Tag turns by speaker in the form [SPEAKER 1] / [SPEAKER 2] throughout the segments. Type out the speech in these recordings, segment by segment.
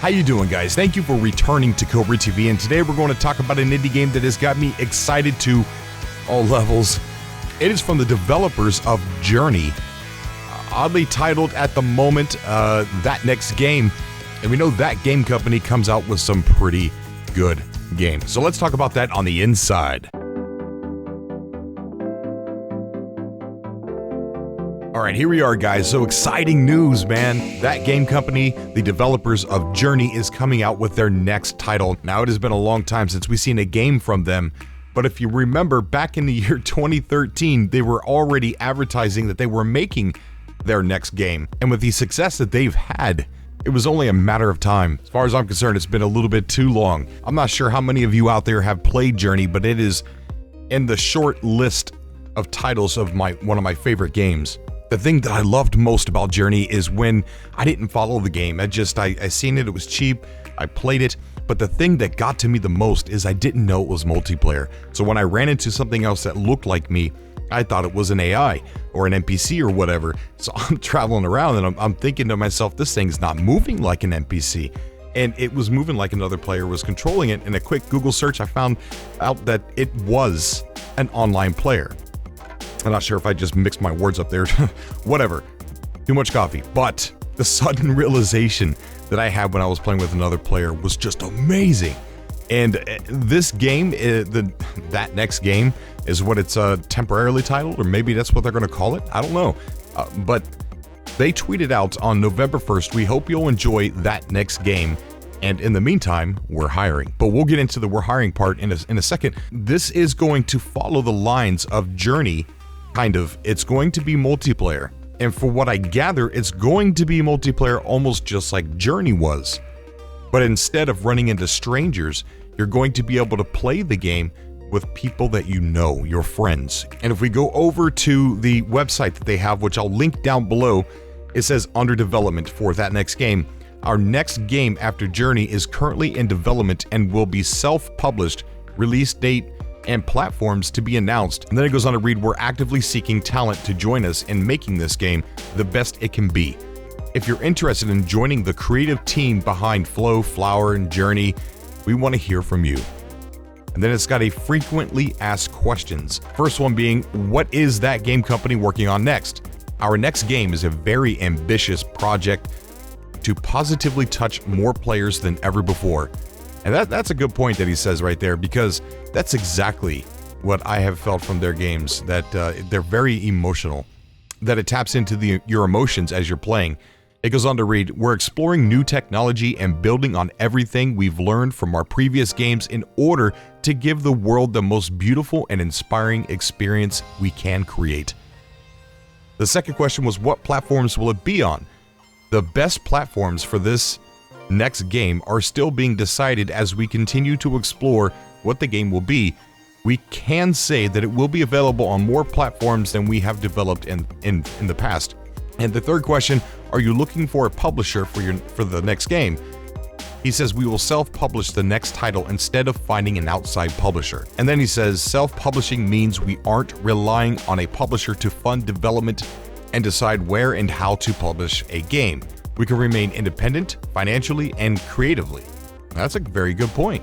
[SPEAKER 1] How you doing, guys? Thank you for returning to Cobra TV, and today we're going to talk about an indie game that has got me excited to all levels. It is from the developers of Journey, oddly titled at the moment, That Next Game, and we know that game company comes out with some pretty good games. So let's talk about that on the inside. All right, here we are, guys. So exciting news, man. That game company, the developers of Journey, is coming out with their next title. Now, it has been a long time since we've seen a game from them, but if you remember, back in the year 2013, they were already advertising that they were making their next game. And with the success that they've had, it was only a matter of time. As far as I'm concerned, it's been a little bit too long. I'm not sure how many of you out there have played Journey, but it is in the short list of titles of one of my favorite games. The thing that I loved most about Journey is when I didn't follow the game. I seen it was cheap, I played it, but the thing that got to me the most is I didn't know it was multiplayer. So when I ran into something else that looked like me, I thought it was an AI or an NPC or whatever. So I'm traveling around and I'm thinking to myself, this thing's not moving like an NPC. And it was moving like another player was controlling it. In a quick Google search, I found out that it was an online player. I'm not sure if I just mixed my words up there. Whatever. Too much coffee. But the sudden realization that I had when I was playing with another player was just amazing. And this game, That Next Game, is what it's temporarily titled, or maybe that's what they're going to call it. I don't know. But they tweeted out on November 1st, "We hope you'll enjoy That Next Game. And in the meantime, we're hiring." But we'll get into the we're hiring part in a second. This is going to follow the lines of Journey. Kind of. It's going to be multiplayer. And for what I gather, it's going to be multiplayer almost just like Journey was. But instead of running into strangers, you're going to be able to play the game with people that you know, your friends. And if we go over to the website that they have, which I'll link down below, it says under development for That Next Game. Our next game after Journey is currently in development and will be self-published, release date, and platforms to be announced. And then it goes on to read, "We're actively seeking talent to join us in making this game the best it can be. If you're interested in joining the creative team behind Flow, Flower, and Journey, we want to hear from you." And then it's got a frequently asked questions. First one being, what is that game company working on next? Our next game is a very ambitious project to positively touch more players than ever before. And that's a good point that he says right there, because that's exactly what I have felt from their games, that they're very emotional, that it taps into your emotions as you're playing. It goes on to read, "We're exploring new technology and building on everything we've learned from our previous games in order to give the world the most beautiful and inspiring experience we can create." The second question was, what platforms will it be on? The best platforms for this next game are still being decided as we continue to explore what the game will be. We can say that it will be available on more platforms than we have developed in the past. And the third question, are you looking for a publisher for the next game? He says, "We will self-publish the next title instead of finding an outside publisher." And then he says, "Self-publishing means we aren't relying on a publisher to fund development and decide where and how to publish a game. We can remain independent financially and creatively." That's a very good point.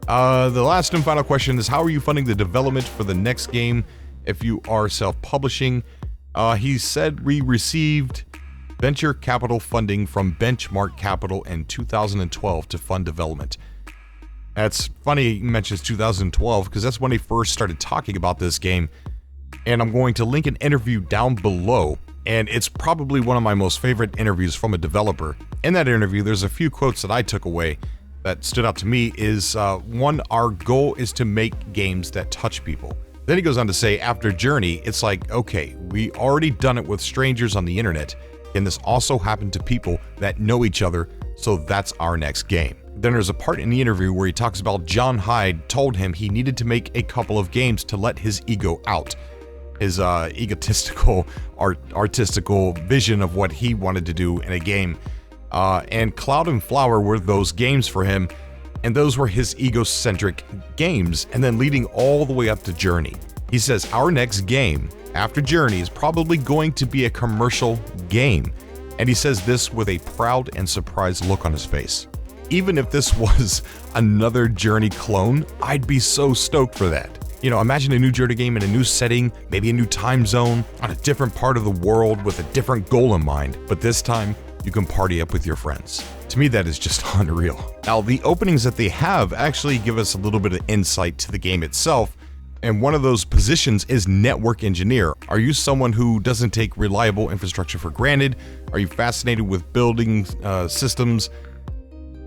[SPEAKER 1] The last and final question is, how are you funding the development for the next game if you are self-publishing? He said we received venture capital funding from Benchmark Capital in 2012 to fund development. That's funny he mentions 2012 because that's when he first started talking about this game. And I'm going to link an interview down below. And it's probably one of my most favorite interviews from a developer. In that interview, there's a few quotes that I took away that stood out to me is, one, our goal is to make games that touch people. Then he goes on to say, after Journey, it's like, okay, we already done it with strangers on the internet, and this also happened to people that know each other, so that's our next game. Then there's a part in the interview where he talks about John Hyde told him he needed to make a couple of games to let his ego out. His egotistical, artistical vision of what he wanted to do in a game. And Cloud and Flower were those games for him, and those were his egocentric games, and then leading all the way up to Journey. He says, our next game after Journey is probably going to be a commercial game. And he says this with a proud and surprised look on his face. Even if this was another Journey clone, I'd be so stoked for that. You know, imagine a new Journey game in a new setting, maybe a new time zone, on a different part of the world with a different goal in mind, but this time you can party up with your friends. To me, that is just unreal. Now, the openings that they have actually give us a little bit of insight to the game itself, and one of those positions is network engineer. Are you someone who doesn't take reliable infrastructure for granted? Are you fascinated with building systems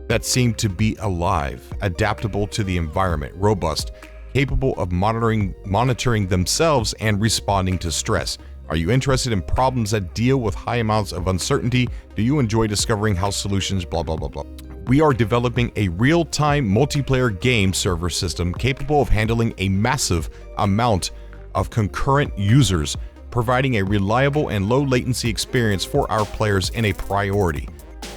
[SPEAKER 1] that seem to be alive, adaptable to the environment, robust, capable of monitoring themselves and responding to stress? Are you interested in problems that deal with high amounts of uncertainty? Do you enjoy discovering how solutions blah blah blah blah? We are developing a real-time multiplayer game server system capable of handling a massive amount of concurrent users, providing a reliable and low latency experience for our players in a priority.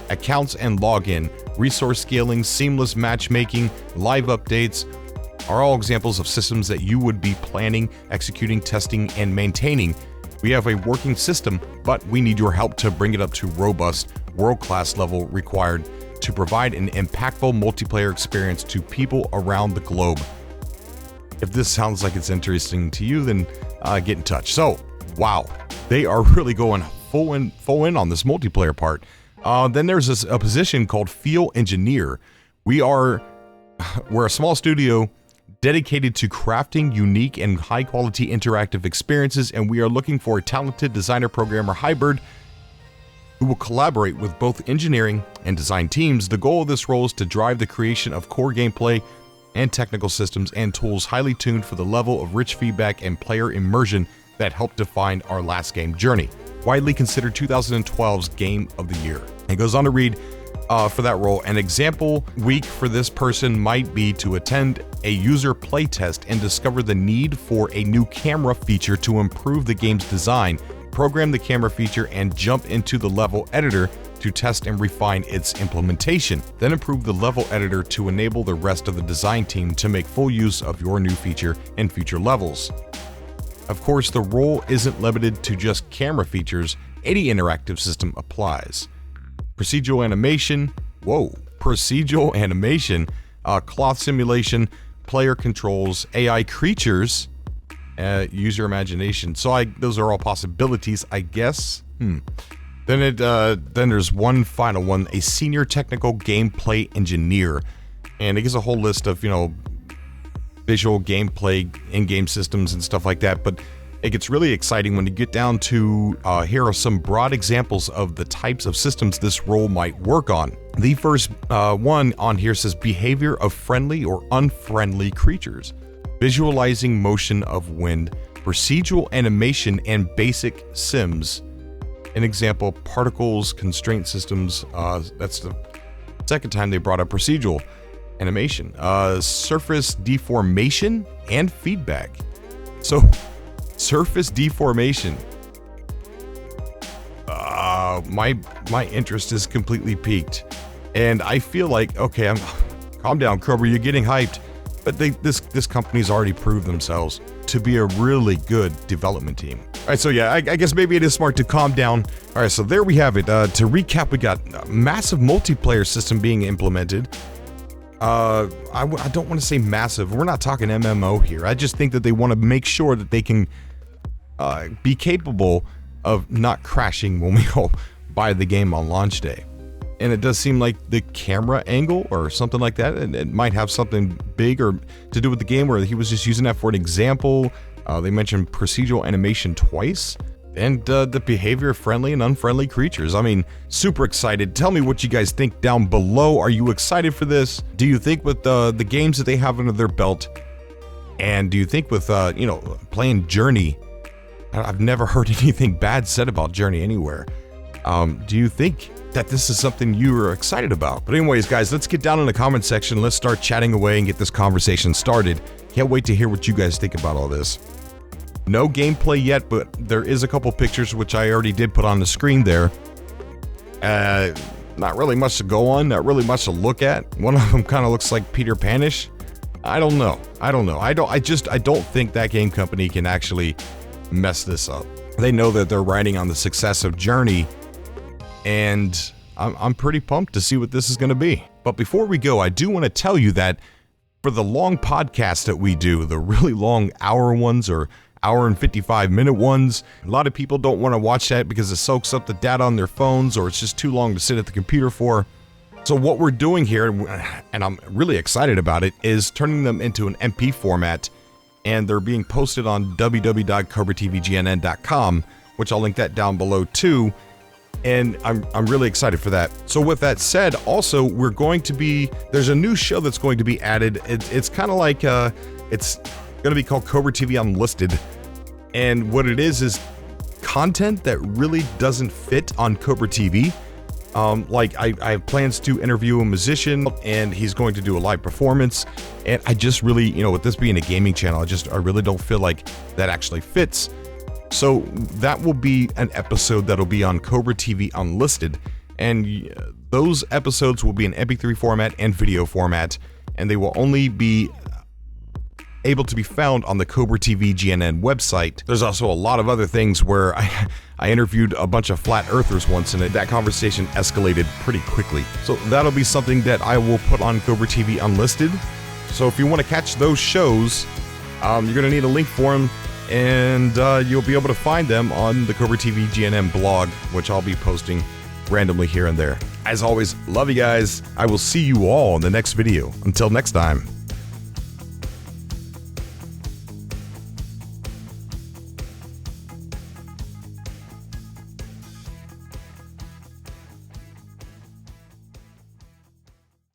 [SPEAKER 1] Accounts and login, resource scaling, seamless matchmaking, live updates are all examples of systems that you would be planning, executing, testing, and maintaining. We have a working system, but we need your help to bring it up to robust, world-class level required to provide an impactful multiplayer experience to people around the globe. If this sounds like it's interesting to you, then get in touch. So, wow, they are really going full in on this multiplayer part. Then there's a position called Field Engineer. We're a small studio dedicated to crafting unique and high-quality interactive experiences, and we are looking for a talented designer-programmer hybrid who will collaborate with both engineering and design teams. The goal of this role is to drive the creation of core gameplay and technical systems and tools highly tuned for the level of rich feedback and player immersion that helped define our last game, Journey, widely considered 2012's Game of the Year. It goes on to read, for that role, an example week for this person might be to attend a user playtest and discover the need for a new camera feature to improve the game's design, program the camera feature, and jump into the level editor to test and refine its implementation. Then improve the level editor to enable the rest of the design team to make full use of your new feature in future levels. Of course, the role isn't limited to just camera features. Any interactive system applies. Procedural animation, cloth simulation, player controls, AI creatures, use your imagination. So those are all possibilities, I guess. Then there's one final one, a senior technical gameplay engineer, and it gives a whole list of, you know, visual gameplay, in-game systems and stuff like that. But it gets really exciting when you get down to here are some broad examples of the types of systems this role might work on. The first one on here says behavior of friendly or unfriendly creatures, visualizing motion of wind, procedural animation, and basic sims. An example, particles, constraint systems. That's the second time they brought up procedural animation. Surface deformation and feedback. So, surface deformation. My interest is completely piqued, and I feel like, okay, calm down, Cobra, you're getting hyped, but this company's already proved themselves to be a really good development team. All right, so yeah, I guess maybe it is smart to calm down. All right, so there we have it. To recap, we got a massive multiplayer system being implemented. I don't want to say massive. We're not talking MMO here. I just think that they want to make sure that they can be capable of not crashing when we all buy the game on launch day. And it does seem like the camera angle or something like that, and it might have something big or to do with the game where he was just using that for an example. They mentioned procedural animation twice, and the behavior of friendly and unfriendly creatures. I mean, super excited. Tell me what you guys think down below. Are you excited for this? Do you think with the games that they have under their belt, and do you think with playing Journey, I've never heard anything bad said about Journey anywhere. Do you think that this is something you are excited about? But anyways, guys, let's get down in the comment section. Let's start chatting away and get this conversation started. Can't wait to hear what you guys think about all this. No gameplay yet, but there is a couple pictures which I already did put on the screen there. Not really much to go on, not really much to look at. One of them kind of looks like Peter Pan-ish. I don't know. I don't think that game company can actually mess this up. They know that they're riding on the success of Journey, and I'm pretty pumped to see what this is going to be. But before we go, I do want to tell you that for the long podcasts that we do, the really long hour ones or hour and 55-minute ones, a lot of people don't want to watch that because it soaks up the data on their phones or it's just too long to sit at the computer for. So what we're doing here, and I'm really excited about it, is turning them into an MP format, and they're being posted on www.cobratvgnn.com, which I'll link that down below too. And I'm really excited for that. So with that said, also there's a new show that's going to be added. It's kind of like it's going to be called Cobra TV Unlisted, and what it is content that really doesn't fit on Cobra TV. Like I have plans to interview a musician, and he's going to do a live performance, and I just really, with this being a gaming channel, I really don't feel like that actually fits. So that will be an episode that'll be on Cobra TV Unlisted, and those episodes will be in MP3 format and video format, and they will only be able to be found on the Cobra TV GNN website. There's also a lot of other things where I interviewed a bunch of flat earthers once, and that conversation escalated pretty quickly. So that'll be something that I will put on Cobra TV Unlisted. So if you want to catch those shows, you're going to need a link for them, and you'll be able to find them on the Cobra TV GNN blog, which I'll be posting randomly here and there. As always, love you guys. I will see you all in the next video. Until next time.